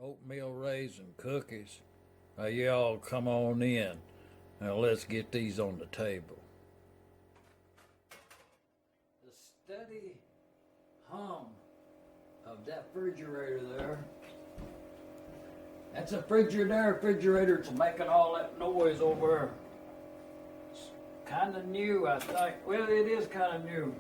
Oatmeal raisin cookies. Now y'all come on in. Now let's get these on the table. The steady hum of that refrigerator there. That's a refrigerator. It's making all that noise over. It's kind of new, I think. Well, it is kind of new.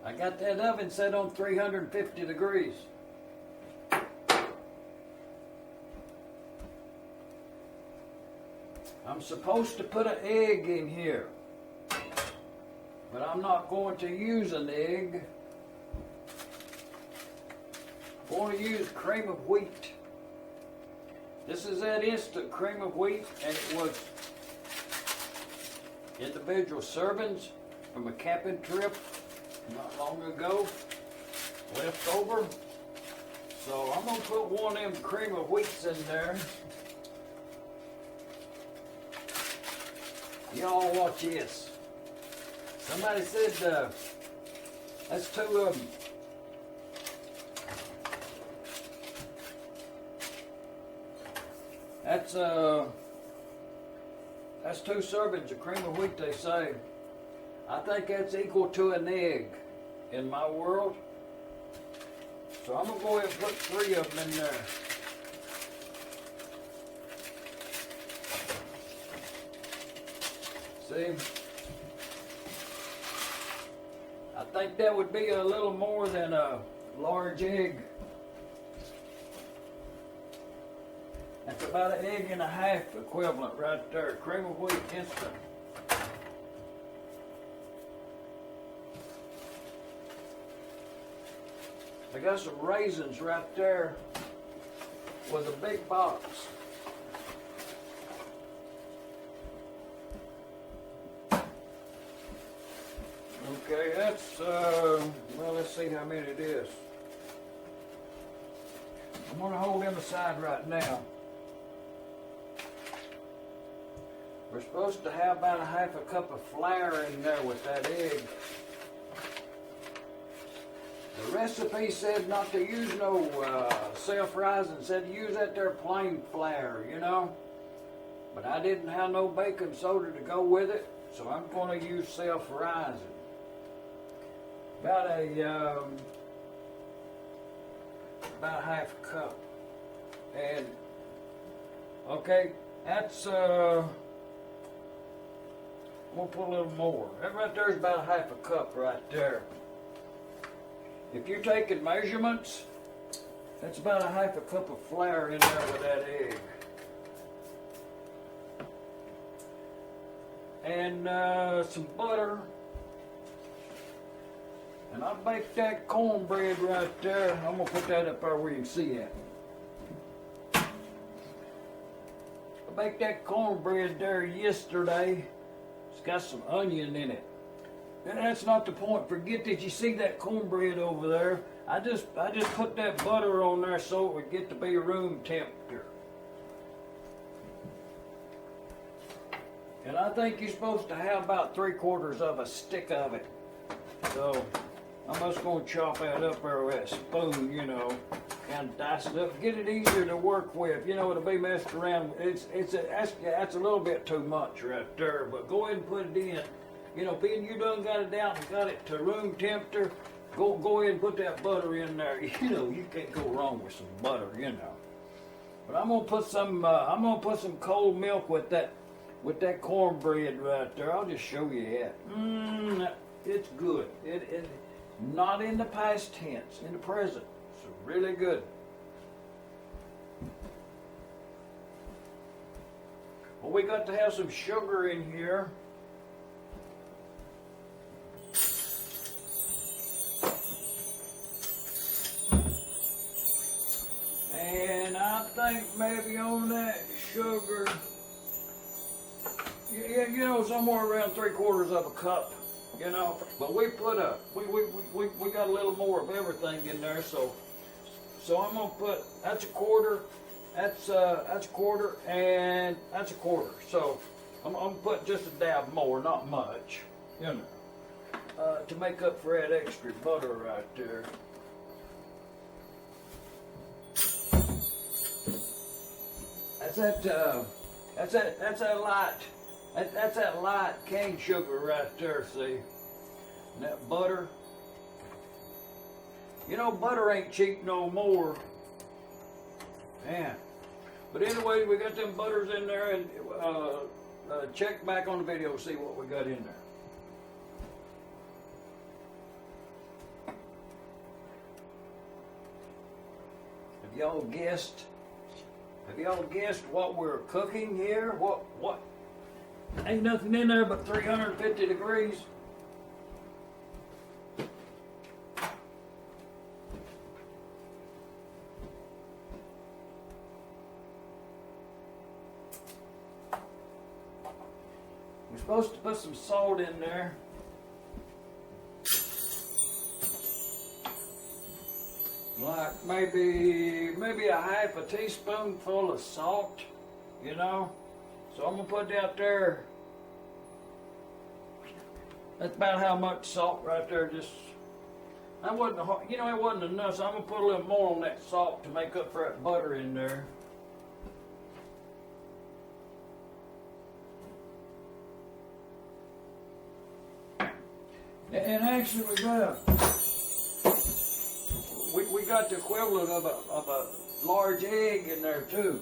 I got that oven set on 350 degrees. I'm supposed to put an egg in here, but I'm not going to use an egg. I'm going to use cream of wheat. This is that instant cream of wheat, and it was individual servings from a camping trip not long ago, left over. So I'm going to put one of them cream of wheats in there. Y'all watch this. Somebody said that's two of them. That's two servings of cream of wheat, they say. I think that's equal to an egg in my world. So I'm going to go ahead and put 3 of them in there. See? I think that would be a little more than a large egg. That's about an egg and a half equivalent right there. Cream of wheat instant. I got some raisins right there with a big box. Okay, that's, well, let's see how many it is. I'm going to hold them aside right now. We're supposed to have about a half a cup of flour in there with that egg. The recipe said not to use no self-rising, said to use that there plain flour, you know. But I didn't have no baking soda to go with it, so I'm going to use self-rising. About a half a cup. And okay, that's I'm gonna put a little more. That right there is about a half a cup right there. If you're taking measurements, that's about a half a cup of flour in there with that egg. And some butter. And I baked that cornbread right there. I'm going to put that up there where you can see it. I baked that cornbread there yesterday. It's got some onion in it. And that's not the point. Forget that you see that cornbread over there. I just put that butter on there so it would get to be room temperature. And I think you're supposed to have about 3/4 of a stick of it. So I'm just going to chop that up there with a spoon, you know, and dice it up. Get it easier to work with. You know, it'll be messed around. That's a little bit too much right there, but go ahead and put it in. You know, being you done got it out and got it to room temperature, go ahead and put that butter in there. You know, you can't go wrong with some butter, you know. But I'm gonna put some cold milk with that cornbread right there. I'll just show you it. It's good. It not in the past tense, in the present. It's really good. Well, we got to have some sugar in here. And I think maybe on that sugar, yeah, you know, somewhere around 3/4 of a cup. You know, but we got a little more of everything in there, so I'm gonna put, that's a quarter, that's a quarter, and that's a quarter. So I'm gonna put just a dab more, not much, you know, to make up for that extra butter right there. That's that light cane sugar right there, see? And that butter. You know, butter ain't cheap no more. Man. But anyway, we got them butters in there, and check back on the video, see what we got in there. Have y'all guessed? Have y'all guessed what we're cooking here? What? Ain't nothing in there but 350 degrees. We're supposed to put some salt in there. Like maybe a half a teaspoonful of salt, you know. So I'm gonna put that there. That's about how much salt right there. Just that wasn't, you know, it wasn't enough. So I'm gonna put a little more on that salt to make up for that butter in there. And actually, we got the equivalent of a large egg in there too.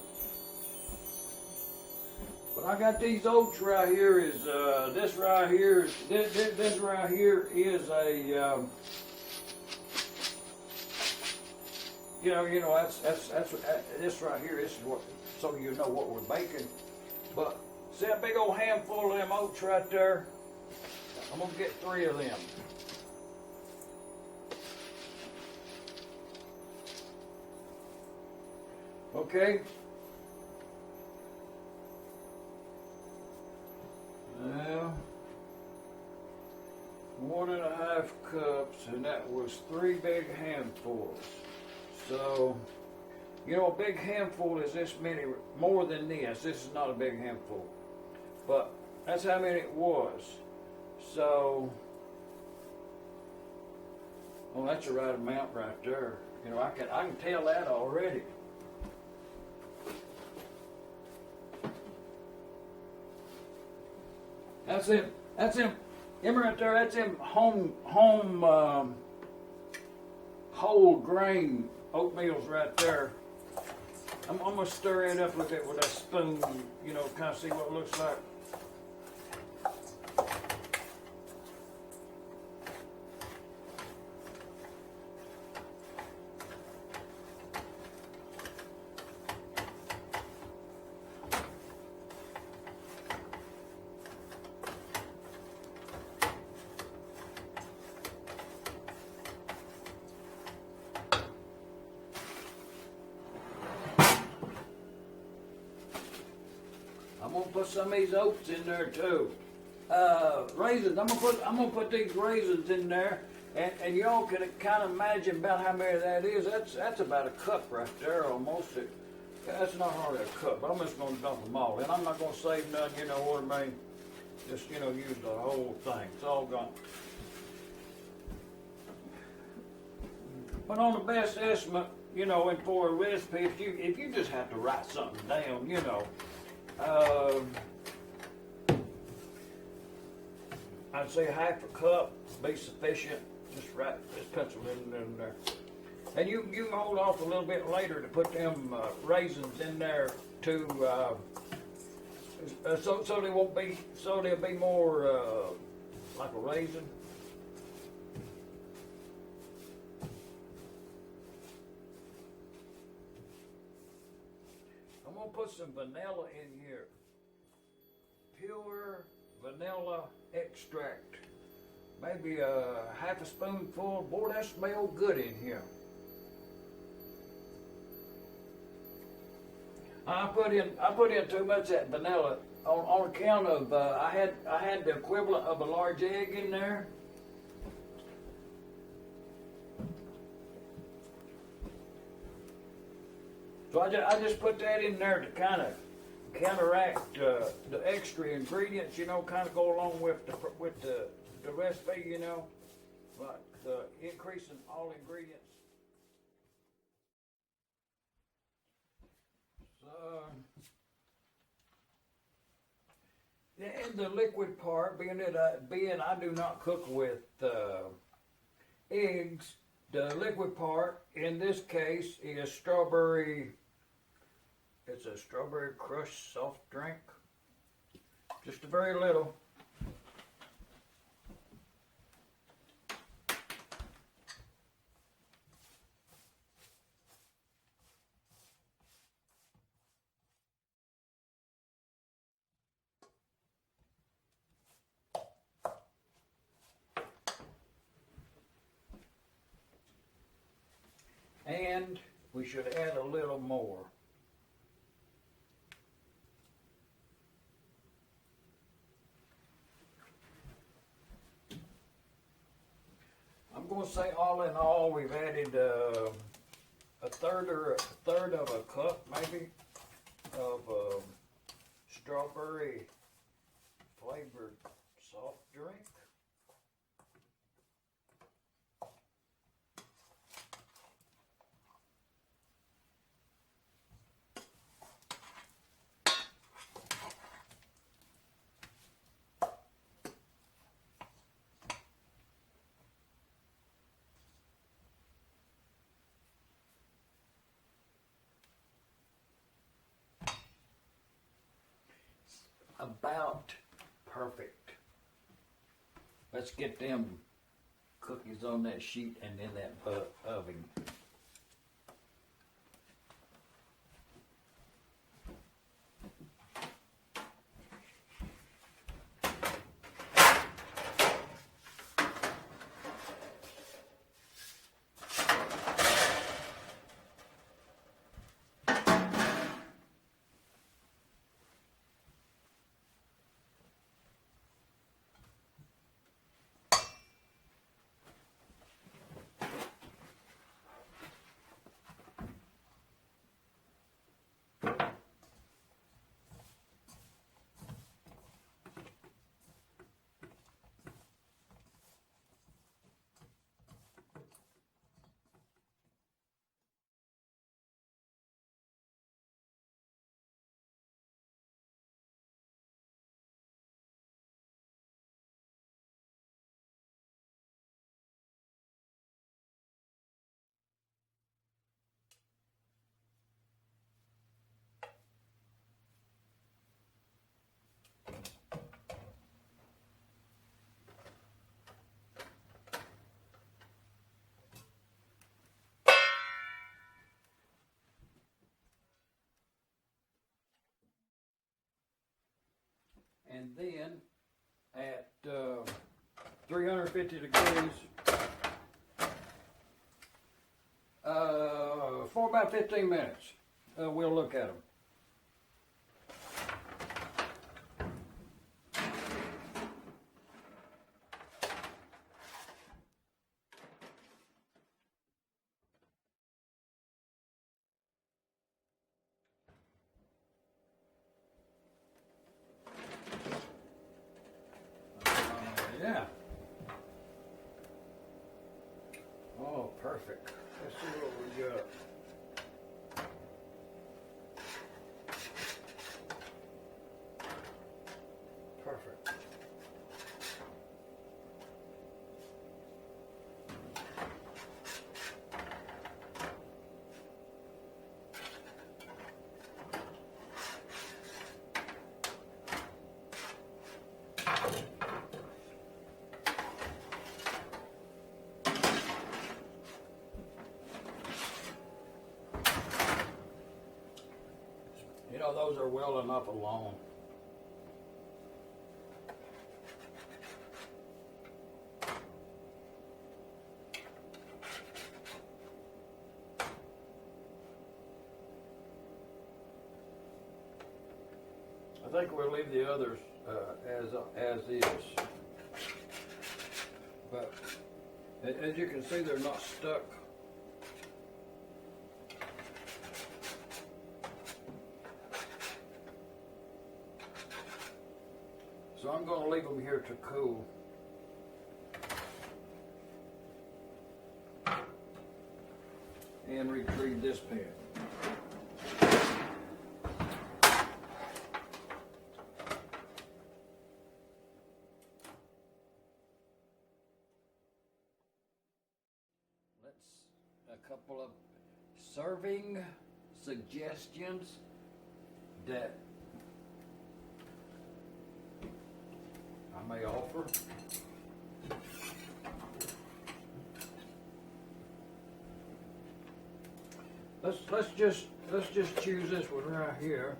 But I got these oats right here. This right here is a you know that's this right here. This is what, so you know what we're baking. But see that big old handful of them oats right there. I'm gonna get 3 of them. Okay. Now, 1.5 cups, and that was 3 big handfuls. So, you know, a big handful is this many, more than this. This is not a big handful, but that's how many it was. So, well, that's the right amount right there. You know, I can tell that already. That's him right there. That's him home whole grain oatmeals right there. I'm gonna stir it up, look at it with a spoon, you know, kind of see what it looks like. I'm gonna put some of these oats in there too. Raisins. I'm gonna put these raisins in there, and y'all can kind of imagine about how many that is. That's about a cup right there, almost. That's not hardly a cup, but I'm just gonna dump them all in. I'm not gonna save none. You know what I mean? Just, you know, use the whole thing. It's all gone. But on the best estimate, you know, and for a recipe, if you just have to write something down, you know. I'd say half a cup be sufficient. Just pencil in there. And you can hold off a little bit later to put them raisins in there too, so they'll be more like a raisin. I'm gonna put some vanilla in here. Pure vanilla extract. Maybe half a spoonful. Boy, that smells good in here. I put in too much of that vanilla on account of I had the equivalent of a large egg in there. So I just put that in there to kind counteract the extra ingredients, you know, kind of go along with the recipe, you know, like the increase in all ingredients. So, and the liquid part, being I do not cook with eggs, the liquid part in this case is strawberry. It's a strawberry crush soft drink. Just a very little. And we should add a little more. I'm going to say all in all, we've added a third of a cup maybe of strawberry flavored soft drink. About perfect. Let's get them cookies on that sheet and in that oven. And then at 350 degrees for about 15 minutes. We'll look at them. Yeah. Oh, perfect. Let's see what we got. Perfect. You know, those are well enough alone. I think we'll leave the others as is. But as you can see, they're not stuck. So I'm going to leave them here to cool. And retrieve this pan. A couple of serving suggestions that I may offer. Let's just choose this one right here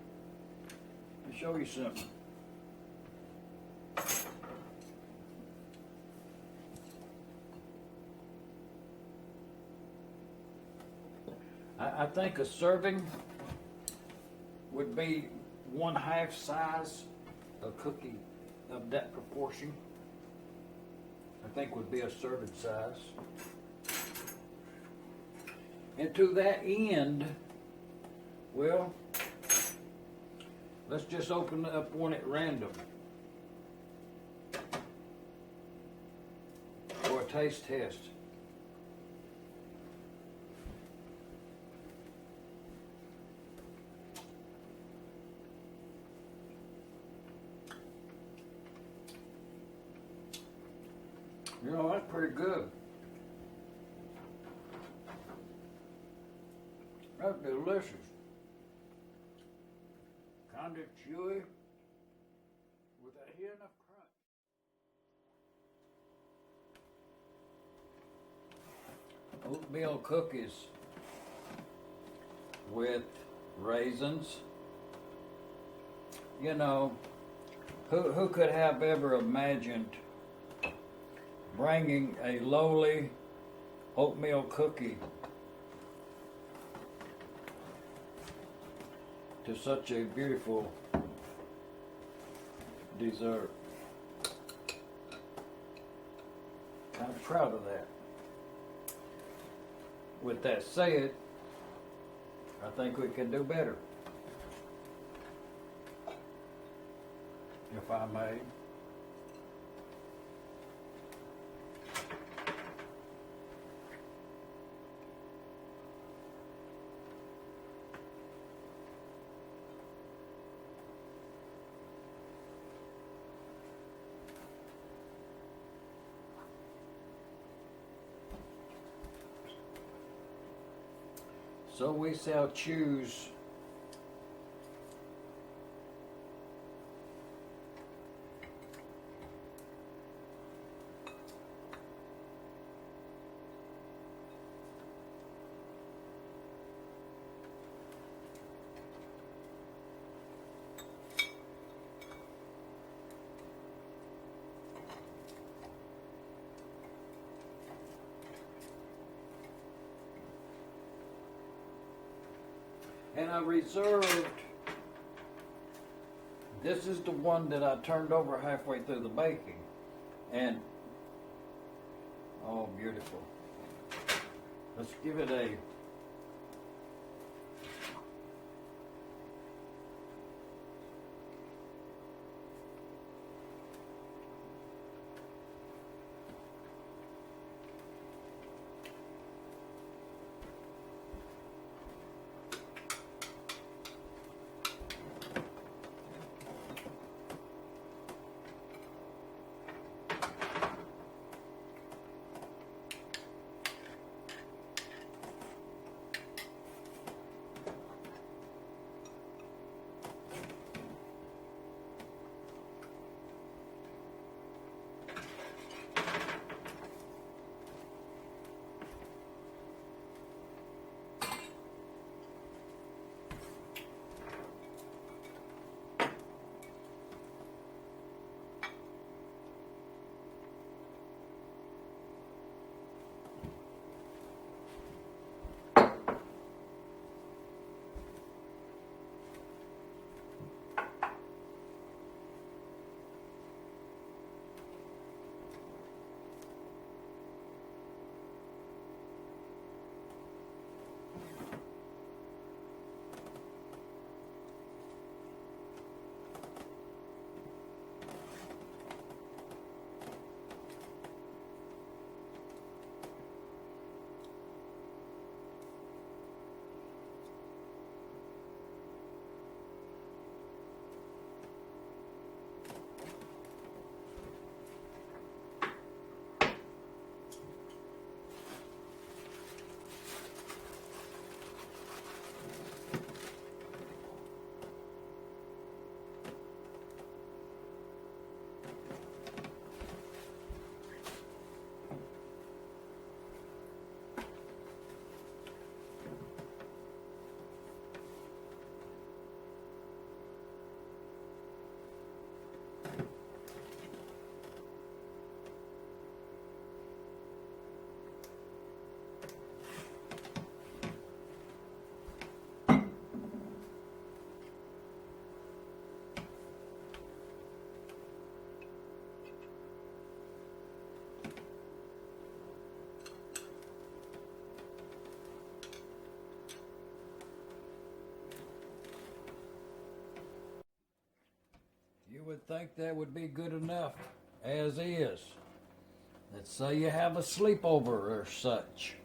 and show you something. I think a serving would be 1/2 size of cookie of that proportion. I think would be a serving size. And to that end, well, let's just open up one at random for a taste test. You know, that's pretty good. That's delicious. Kind of chewy with a hint of crunch. Oatmeal cookies with raisins. You know, who could have ever imagined bringing a lowly oatmeal cookie to such a beautiful dessert. Kind of proud of that. With that said, I think we can do better, if I may. So we shall choose and I reserved, this is the one that I turned over halfway through the baking, and oh, beautiful. Let's give it a would think that would be good enough as is. Let's say you have a sleepover or such,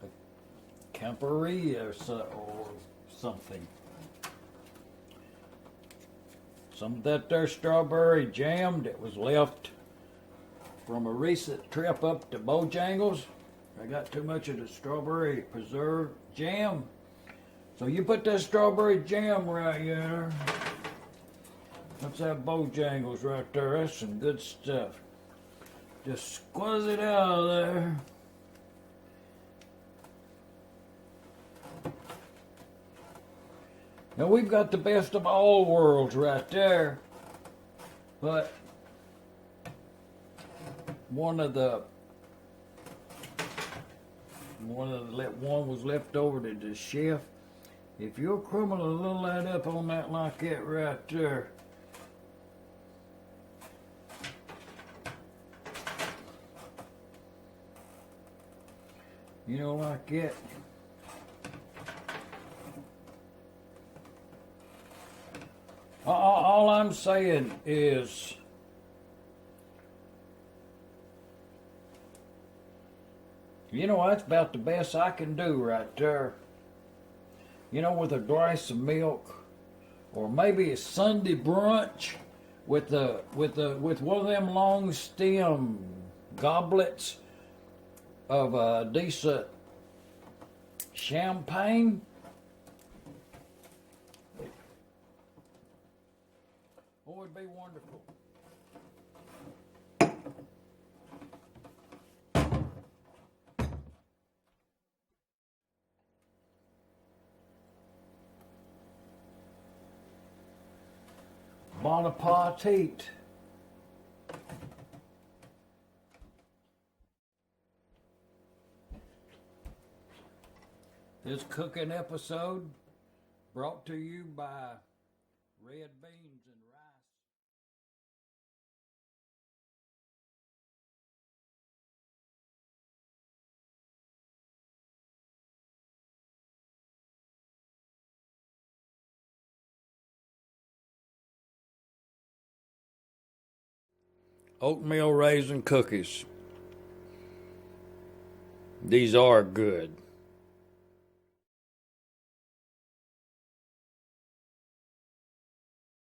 a camporee or something. Some of that there strawberry jam that was left from a recent trip up to Bojangles. I got too much of the strawberry preserve jam. So you put that strawberry jam right here. That's that Bojangles right there. That's some good stuff. Just squeeze it out of there. Now we've got the best of all worlds right there. But one was left over to the chef. If you'll crumble a little of that up on that like that right there, you know, like that. All I'm saying is, you know, that's about the best I can do right there. You know, with a glass of milk, or maybe a Sunday brunch with one of them long stem goblets of a decent champagne. Oh, it'd be wonderful. Bon appetit. This cooking episode brought to you by red beans and rice. Oatmeal raisin cookies. These are good.